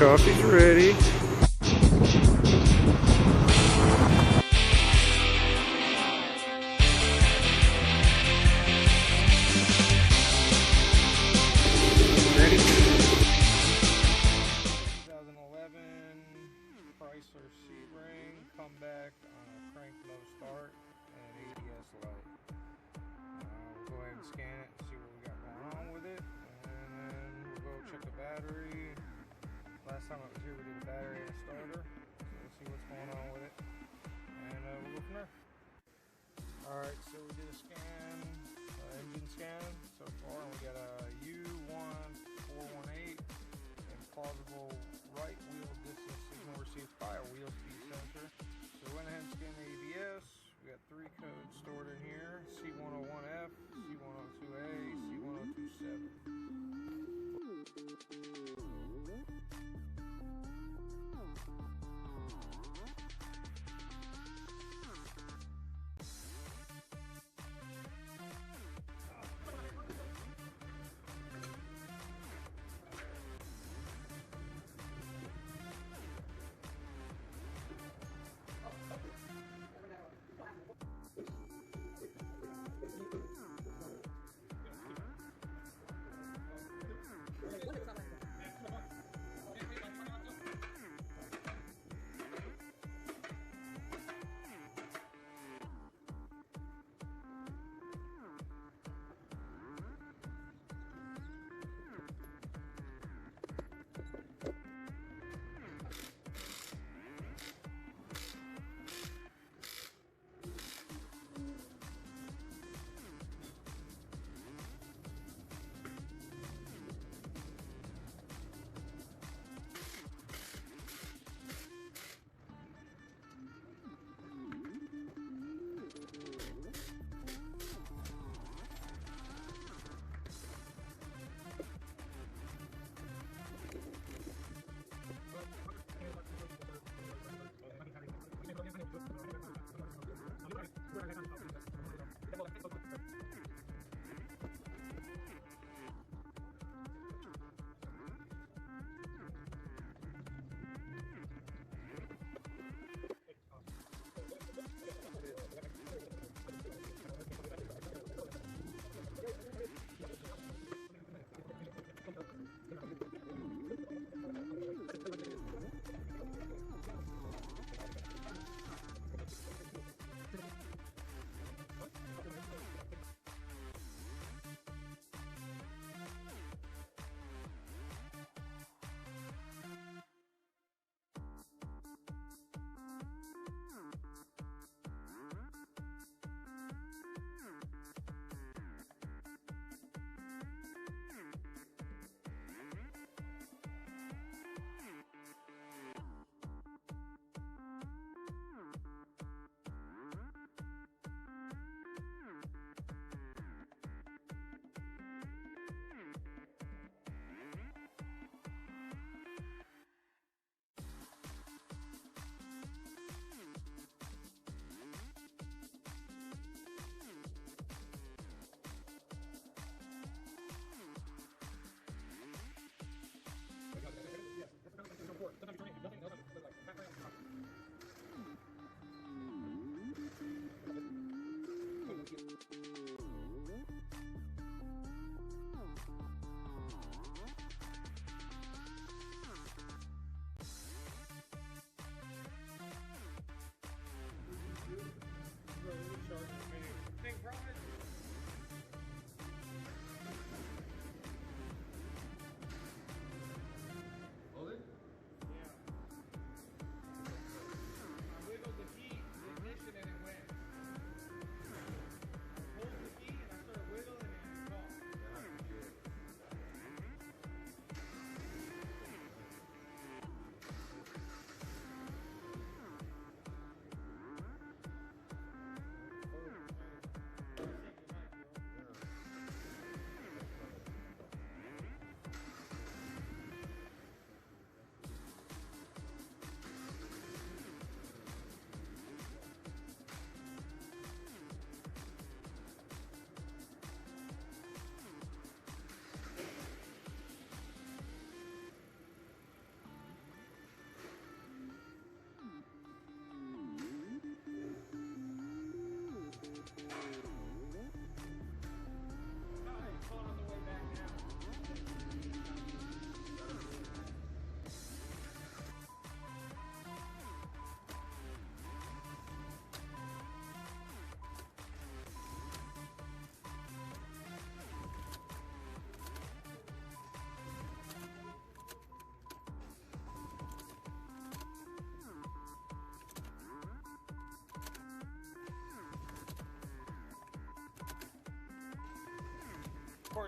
coffee's ready. Ready? 2011 Chrysler Sebring comeback on a crank low start and ABS light. We'll go ahead and scan it and see what we got going on with it, and then we'll go check the battery. Last time I was here we did a battery and a starter, so we'll see what's going on with it, and we'll go from there. Alright, so we did a scan, engine scan so far, and we got a U1418 and plausible right wheel distance signal received by a wheel speed sensor. So we went ahead and scanned the ABS. We got 3 codes stored in here: C101F, C102A, C1027.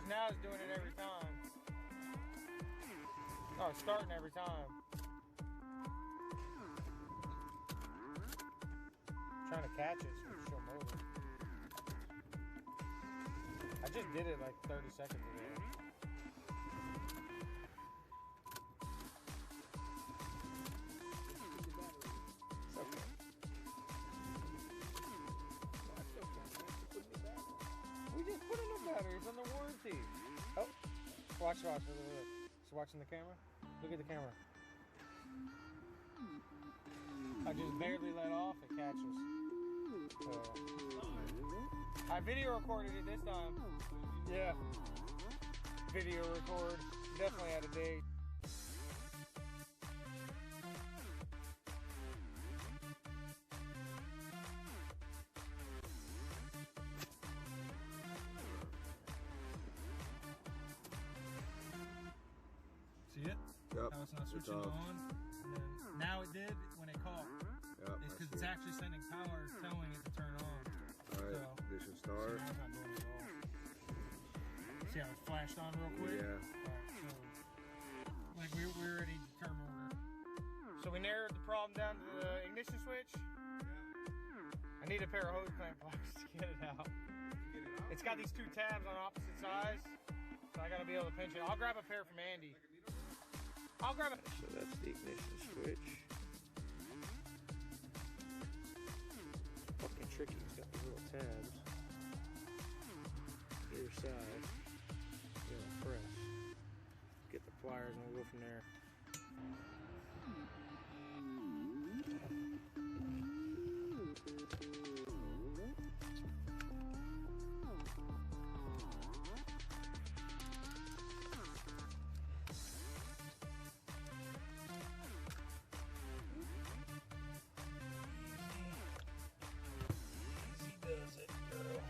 Because now it's doing it every time. Oh, it's starting every time. I'm trying to catch it so it's show motor. I just did it like 30 seconds ago. We just put in the batteries on the warranty. Oh, watch, look. Just watching the camera. Look at the camera. I just barely let off, it catches. I video recorded it this time. Yeah. Video record. Definitely out of date. See it? Yep. How it's not switching on. And then now it did when it caught. Yep. It's because it's actually sending power, telling it to turn on. Alright, So, this should start. So now it's not doing it at all. See how it flashed on real quick? Yeah. Alright, so like we already determined so we narrowed the problem down to the ignition switch. I need a pair of hose clamp pliers to get it out. It's got these two tabs on opposite sides, so I gotta be able to pinch it. I'll grab a pair from Andy. I'll grab it. So that's the ignition switch. Fucking tricky. It's got these little tabs. Either side. Press. Get the pliers and we'll go from there. Easy does it, girl.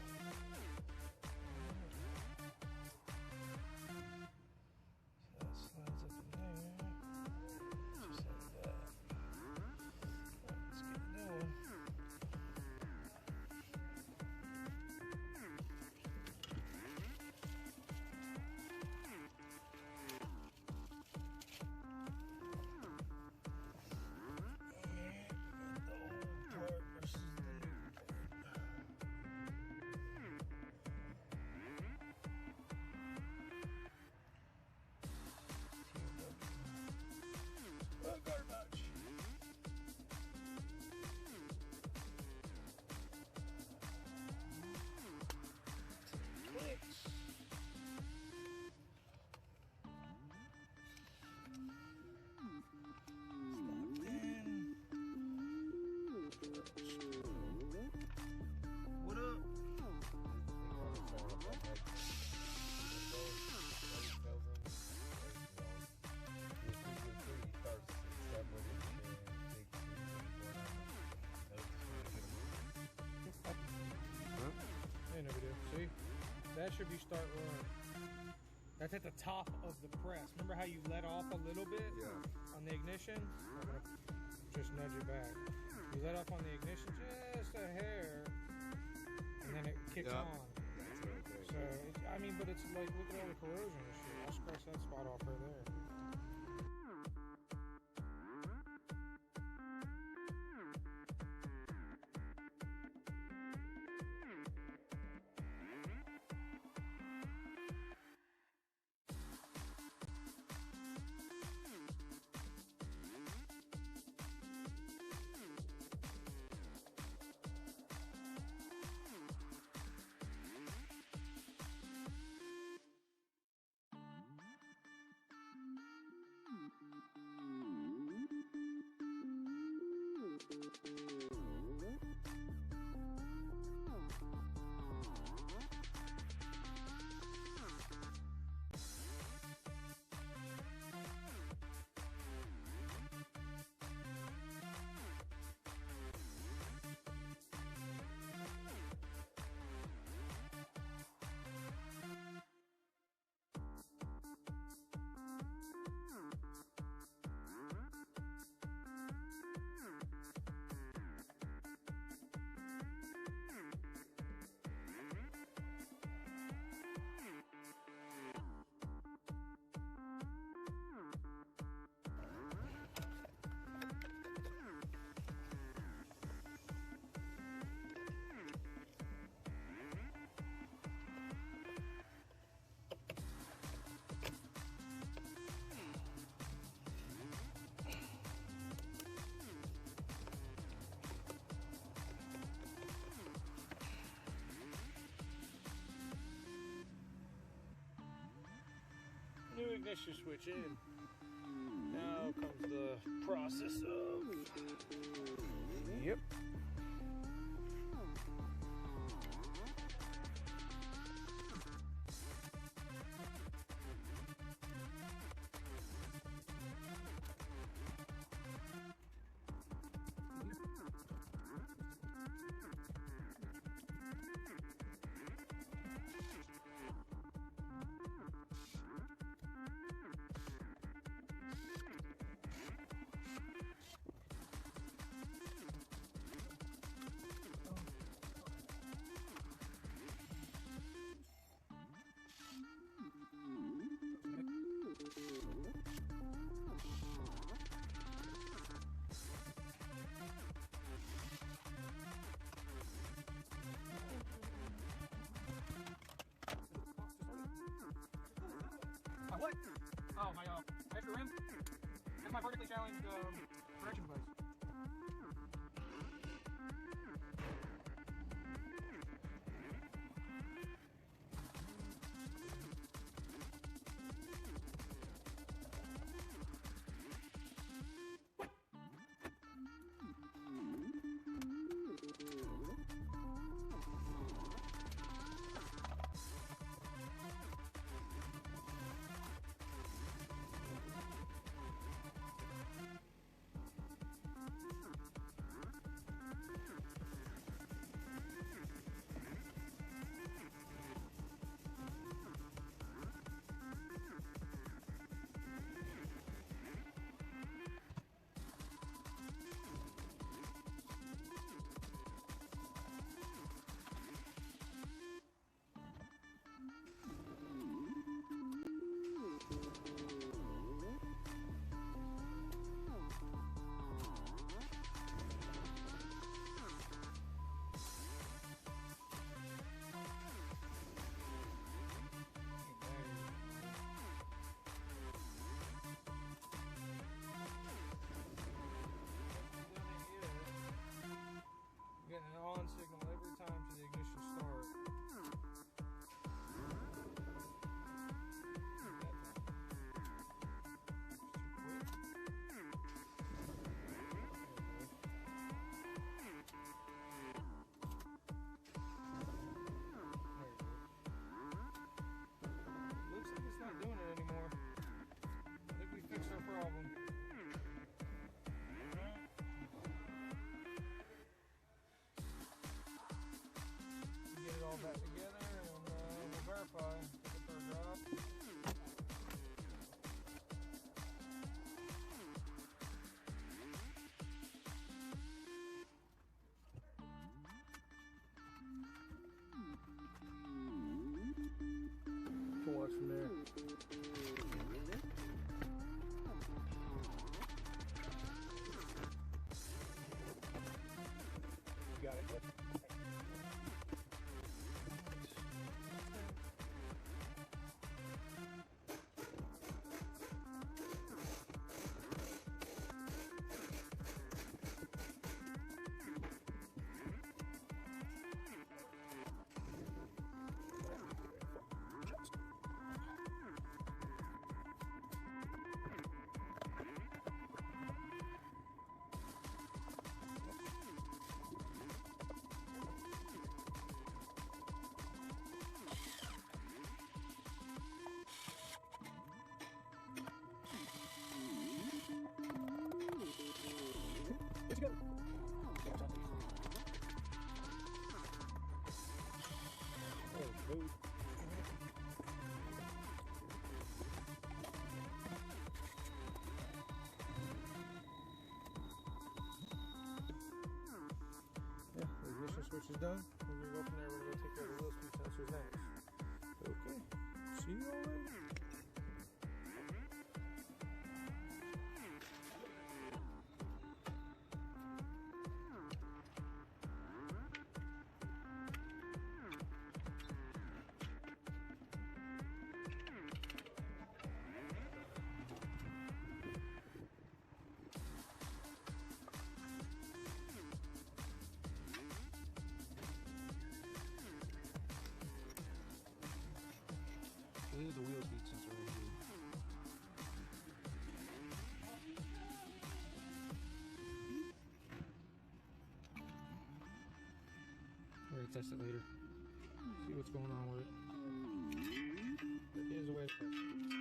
What up? Ain't no big deal. See? That should be start rolling. That's at the top of the press. Remember how you let off a little bit on the ignition? I'm gonna just nudge it back. You let off on the ignition just a hair, and then it kicks on. So, I mean, but it's like, look at all the corrosion and shit. I'll scratch that spot off right there. finish, you switch in. Now comes the process of... Yep. What? Oh, my extra rim? That's my vertically challenged correction device. test it later. See what's going on with it. But here's the way to test it.